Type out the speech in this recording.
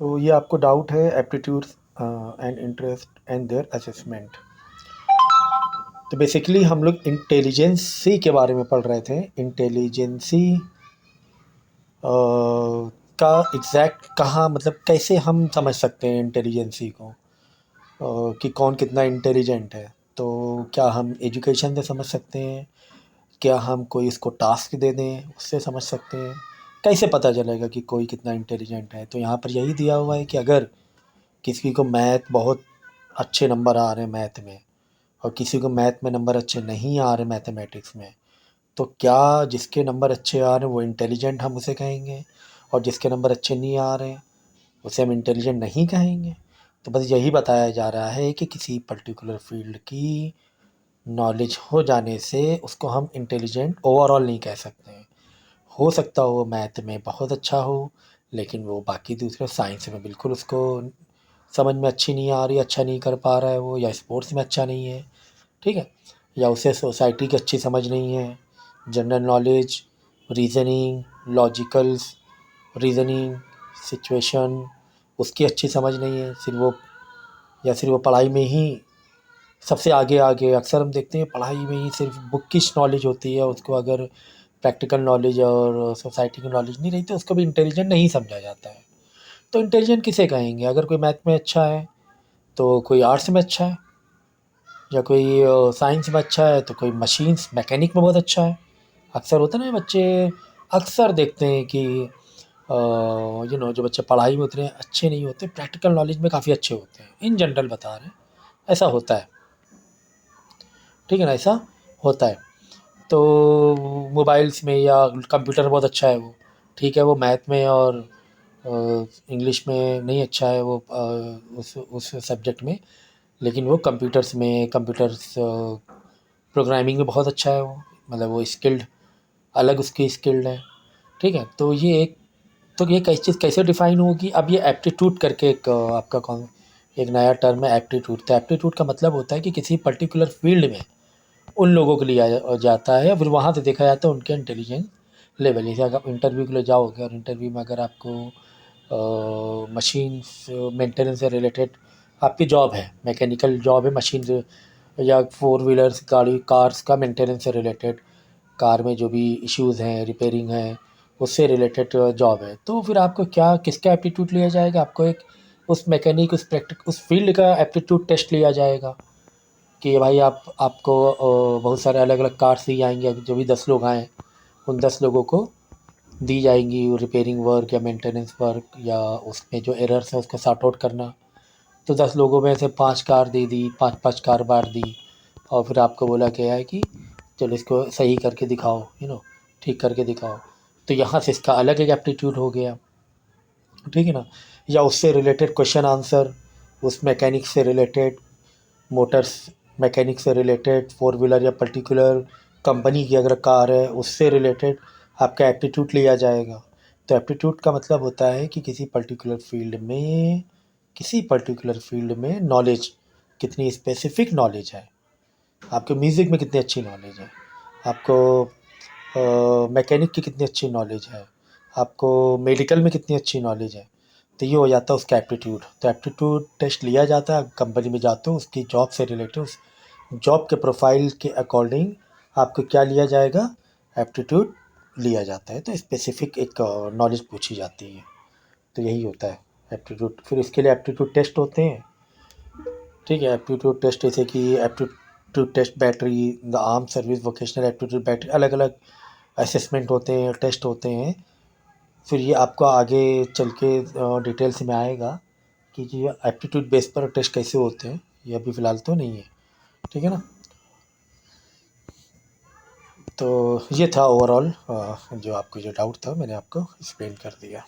सो ये आपको डाउट है aptitude and interest and their assessment. तो बेसिकली हम लोग इंटेलिजेंसी के बारे में पढ़ रहे थे। इंटेलिजेंसी का एग्जैक्ट कहाँ, मतलब कैसे हम समझ सकते हैं इंटेलिजेंसी को, कि कौन कितना इंटेलिजेंट है। तो क्या हम एजुकेशन से समझ सकते हैं, क्या हम कोई इसको टास्क दे दें उससे समझ सकते हैं, कैसे पता चलेगा कि कोई कितना इंटेलिजेंट है। तो यहाँ पर यही दिया हुआ है कि अगर किसी को मैथ बहुत अच्छे नंबर आ रहे हैं मैथ में, और किसी को मैथ में नंबर अच्छे नहीं आ रहे मैथमेटिक्स में, तो क्या जिसके नंबर अच्छे आ रहे हैं वो इंटेलिजेंट हम उसे कहेंगे, और जिसके नंबर अच्छे नहीं आ रहे उसे हम इंटेलिजेंट नहीं कहेंगे। तो बस यही बताया जा रहा है कि किसी पर्टिकुलर फील्ड की नॉलेज हो जाने से उसको हम इंटेलिजेंट ओवरऑल नहीं कह सकते हैं। हो सकता हो वो मैथ में बहुत अच्छा हो, लेकिन वो बाकी दूसरे साइंस में बिल्कुल उसको समझ में अच्छी नहीं आ रही, अच्छा नहीं कर पा रहा है वो, या स्पोर्ट्स में अच्छा नहीं है, ठीक है, या उसे सोसाइटी की अच्छी समझ नहीं है, general knowledge, reasoning, logicals, reasoning, situation, उसकी अच्छी समझ नहीं है, सिर्फ वो, या सिर्फ वो पढ़ाई में ही सबसे आगे आगे। अक्सर हम देखते हैं पढ़ाई में ही सिर्फ बुकिश नॉलेज होती है, उसको अगर प्रैक्टिकल नॉलेज और सोसाइटी की नॉलेज नहीं रही तो उसको भी इंटेलिजेंट नहीं समझा जाता है। तो इंटेलिजेंट किसे कहेंगे? अगर कोई मैथ में अच्छा है तो कोई आर्ट्स में अच्छा है, या कोई साइंस में अच्छा है तो कोई मशीन्स मैकेनिक में बहुत अच्छा है। अक्सर होता है ना, बच्चे अक्सर देखते हैं कि जो बच्चे पढ़ाई में उतने अच्छे नहीं होते, प्रैक्टिकल नॉलेज में काफ़ी अच्छे होते हैं। इन जनरल बता रहे हैं, ऐसा होता है, ठीक है ना, ऐसा होता है। तो मोबाइल्स में या कंप्यूटर में बहुत अच्छा है वो, ठीक है, वो मैथ में और इंग्लिश में नहीं अच्छा है वो, उस सब्जेक्ट में, लेकिन वो कंप्यूटर्स प्रोग्रामिंग में बहुत अच्छा है वो, मतलब वो स्किल्ड, अलग उसकी स्किल्ड है, ठीक है। तो ये एक, तो ये कैसी चीज़ कैसे डिफ़ाइन होगी? अब ये एप्टीट्यूड करके एक आपका कौन एक नया टर्म है एप्टीट्यूड। तो एप्टीट्यूड का मतलब होता है कि किसी पर्टिकुलर फील्ड में उन लोगों को लिया जाता है, फिर वहाँ से देखा जाता है उनके इंटेलिजेंस लेवल। जैसे अगर आप इंटरव्यू के लिए जाओगे और इंटरव्यू में अगर आपको मशीन्स मेंटेनेंस से रिलेटेड आपकी जॉब है, मैकेनिकल जॉब है, मशीन से या फोर व्हीलर्स गाड़ी कार्स का मेंटेनेंस से रिलेटेड, कार में जो भी इश्यूज़ हैं, रिपेयरिंग है, उससे रिलेटेड जॉब है, तो फिर आपको क्या किसका एप्टीट्यूड लिया जाएगा? आपको एक उस मैकेनिक उस फील्ड का एप्टीट्यूड टेस्ट लिया जाएगा कि भाई आपको बहुत सारे अलग अलग कार्स दी जाएंगे, जो भी 10 लोग आएँ उन 10 लोगों को दी जाएंगी रिपेयरिंग वर्क या मेंटेनेंस वर्क, या उसमें जो एरर्स है उसको सॉर्ट आउट करना। तो 10 लोगों में से 5 कार दे दी, 5-5 कार बांट दी, और फिर आपको बोला गया है कि चलो इसको सही करके दिखाओ, ठीक करके दिखाओ। तो यहाँ से इसका अलग एक एप्टीट्यूड हो गया, ठीक है ना। या उससे रिलेटेड क्वेश्चन आंसर, उस मैकेनिक से रिलेटेड, मोटर्स मैकेनिक से रिलेटेड, फोर व्हीलर या पर्टिकुलर कंपनी की अगर कार है उससे रिलेटेड आपका एप्टीट्यूड लिया जाएगा। तो एप्टीट्यूड का मतलब होता है कि किसी पर्टिकुलर फील्ड में नॉलेज, कितनी स्पेसिफिक नॉलेज है। आपको म्यूज़िक में कितनी अच्छी नॉलेज है, आपको मैकेनिक की कितनी अच्छी नॉलेज है, आपको मेडिकल में कितनी अच्छी नॉलेज है। तो ये हो जाता है उसका एप्टीट्यूड। तो एप्टीट्यूड टेस्ट लिया जाता है, कंपनी में जाते हो उसकी जॉब से रिलेटेड, उस जॉब के प्रोफाइल के अकॉर्डिंग आपको क्या लिया जाएगा? एप्टीट्यूड लिया जाता है। तो स्पेसिफिक एक नॉलेज पूछी जाती है। तो यही होता है एप्टीट्यूड। फिर इसके लिए एप्टीट्यूड टेस्ट होते हैं, ठीक है। एप्टीट्यूड टेस्ट जैसे कि aptitude test battery, the arm service vocational aptitude battery, अलग अलग असेसमेंट होते हैं, टेस्ट होते हैं। फिर ये आपको आगे चल के डिटेल्स में आएगा कि ये एप्टीट्यूड बेस पर टेस्ट कैसे होते हैं, ये अभी फ़िलहाल तो नहीं है, ठीक है ना। तो ये था ओवरऑल, जो आपको जो डाउट था मैंने आपको एक्सप्लेन कर दिया।